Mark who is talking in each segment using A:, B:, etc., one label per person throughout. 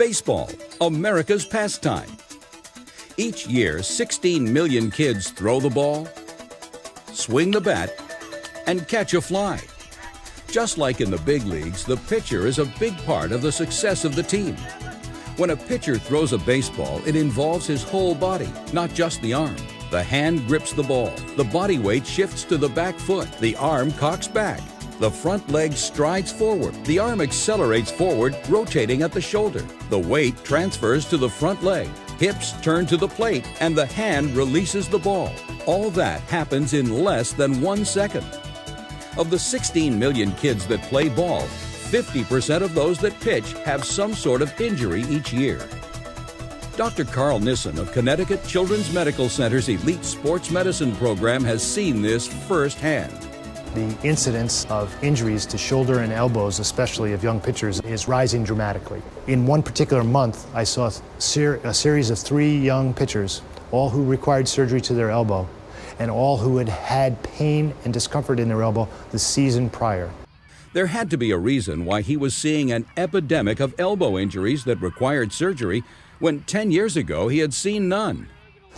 A: Baseball, America's pastime. Each year, 16 million kids throw the ball, swing the bat, and catch a fly. Just like in the big leagues, the pitcher is a big part of the success of the team. When a pitcher throws a baseball, it involves his whole body, not just the arm. The hand grips the ball, the body weight shifts to the back foot, the arm cocks back, the front leg strides forward, the arm accelerates forward, rotating at the shoulder. The weight transfers to the front leg, hips turn to the plate, and the hand releases the ball. All that happens in less than 1 second. Of the 16 million kids that play ball, 50% of those that pitch have some sort of injury each year. Dr. Carl Nissen of Connecticut Children's Medical Center's Elite Sports Medicine program has seen this firsthand.
B: The incidence of injuries to shoulder and elbows, especially of young pitchers, is rising dramatically. In one particular month, I saw a series of 3 young pitchers, all who required surgery to their elbow, and all who had had pain and discomfort in their elbow the season prior.
A: There had to be a reason why he was seeing an epidemic of elbow injuries that required surgery when 10 years ago he had seen none.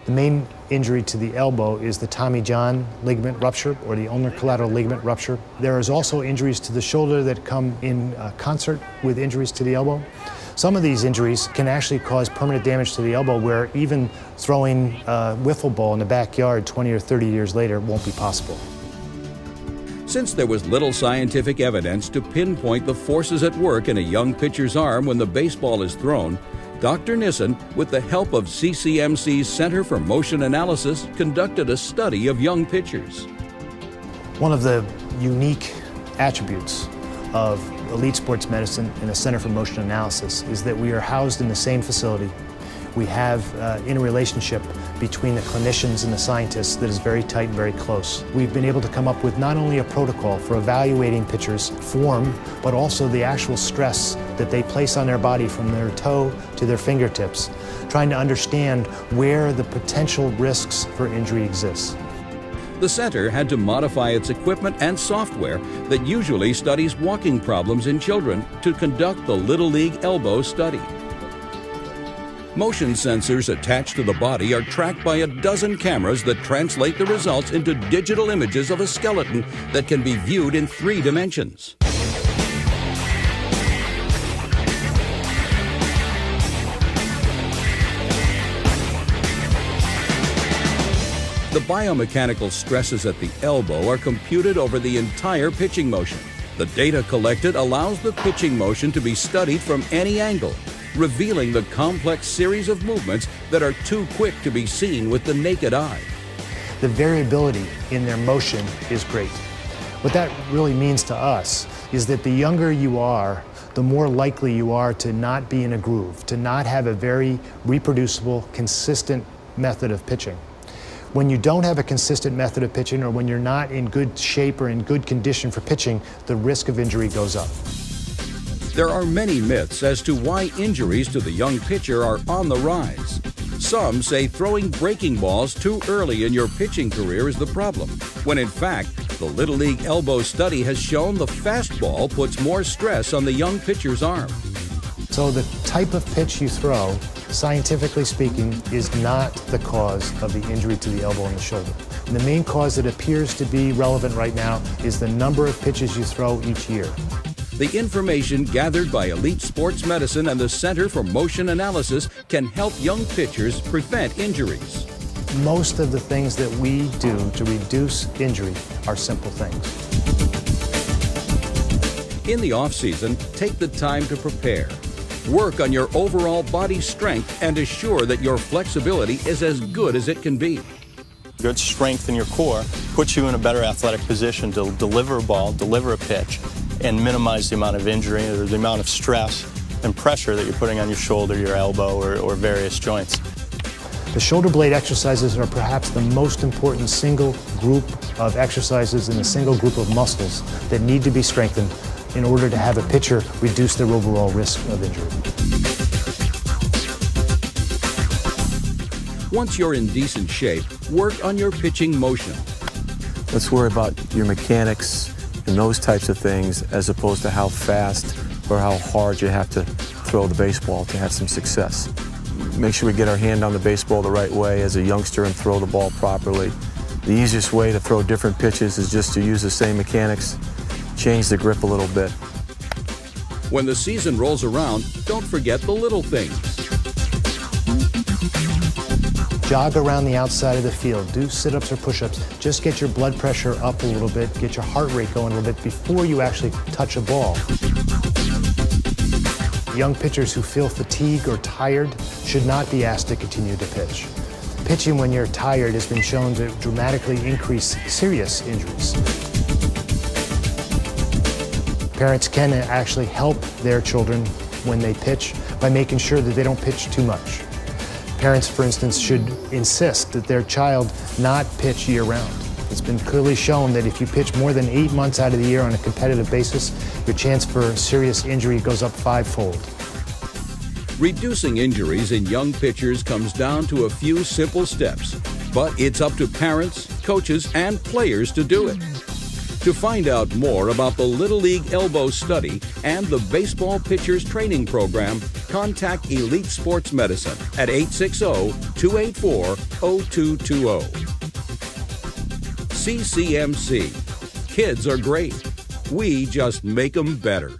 B: The main injury to the elbow is the Tommy John ligament rupture or the ulnar collateral ligament rupture. There is also injuries to the shoulder that come in concert with injuries to the elbow. Some of these injuries can actually cause permanent damage to the elbow where even throwing a wiffle ball in the backyard 20 or 30 years later won't be possible.
A: Since there was little scientific evidence to pinpoint the forces at work in a young pitcher's arm when the baseball is thrown, Dr. Nissen, with the help of CCMC's Center for Motion Analysis, conducted a study of young pitchers.
B: One of the unique attributes of elite sports medicine and the Center for Motion Analysis is that we are housed in the same facility. We have interrelationship between the clinicians and the scientists that is very tight and very close. We've been able to come up with not only a protocol for evaluating pitchers' form, but also the actual stress that they place on their body from their toe to their fingertips, trying to understand where the potential risks for injury exist.
A: The center had to modify its equipment and software that usually studies walking problems in children to conduct the Little League Elbow study. Motion sensors attached to the body are tracked by a dozen cameras that translate the results into digital images of a skeleton that can be viewed in 3 dimensions. The biomechanical stresses at the elbow are computed over the entire pitching motion. The data collected allows the pitching motion to be studied from any angle, revealing the complex series of movements that are too quick to be seen with the naked eye.
B: The variability in their motion is great. What that really means to us is that the younger you are, the more likely you are to not be in a groove, to not have a very reproducible, consistent method of pitching. When you don't have a consistent method of pitching, or when you're not in good shape or in good condition for pitching, the risk of injury goes up.
A: There are many myths as to why injuries to the young pitcher are on the rise. Some say throwing breaking balls too early in your pitching career is the problem, when in fact, the Little League Elbow study has shown the fastball puts more stress on the young pitcher's arm.
B: So the type of pitch you throw, scientifically speaking, is not the cause of the injury to the elbow and the shoulder. And the main cause that appears to be relevant right now is the number of pitches you throw each year.
A: The information gathered by Elite Sports Medicine and the Center for Motion Analysis can help young pitchers prevent injuries.
B: Most of the things that we do to reduce injury are simple things.
A: In the off-season, take the time to prepare. Work on your overall body strength and assure that your flexibility is as good as it can be.
C: Good strength in your core puts you in a better athletic position to deliver a ball, deliver a pitch, and minimize the amount of injury or the amount of stress and pressure that you're putting on your shoulder, your elbow, or various joints.
B: The shoulder blade exercises are perhaps the most important single group of exercises in a single group of muscles that need to be strengthened in order to have a pitcher reduce their overall risk of injury.
A: Once you're in decent shape, work on your pitching motion.
D: Let's worry about your mechanics and those types of things as opposed to how fast or how hard you have to throw the baseball to have some success. Make sure we get our hand on the baseball the right way as a youngster and throw the ball properly. The easiest way to throw different pitches is just to use the same mechanics, change the grip a little bit.
A: When the season rolls around, don't forget the little things.
B: Jog around the outside of the field, do sit-ups or push-ups. Just get your blood pressure up a little bit, get your heart rate going a little bit before you actually touch a ball. Young pitchers who feel fatigued or tired should not be asked to continue to pitch. Pitching when you're tired has been shown to dramatically increase serious injuries. Parents can actually help their children when they pitch by making sure that they don't pitch too much. Parents, for instance, should insist that their child not pitch year-round. It's been clearly shown that if you pitch more than 8 months out of the year on a competitive basis, your chance for serious injury goes up 5-fold.
A: Reducing injuries in young pitchers comes down to a few simple steps, but it's up to parents, coaches, and players to do it. To find out more about the Little League Elbow Study and the Baseball Pitchers Training Program, contact Elite Sports Medicine at 860-284-0220. CCMC. Kids are great. We just make them better.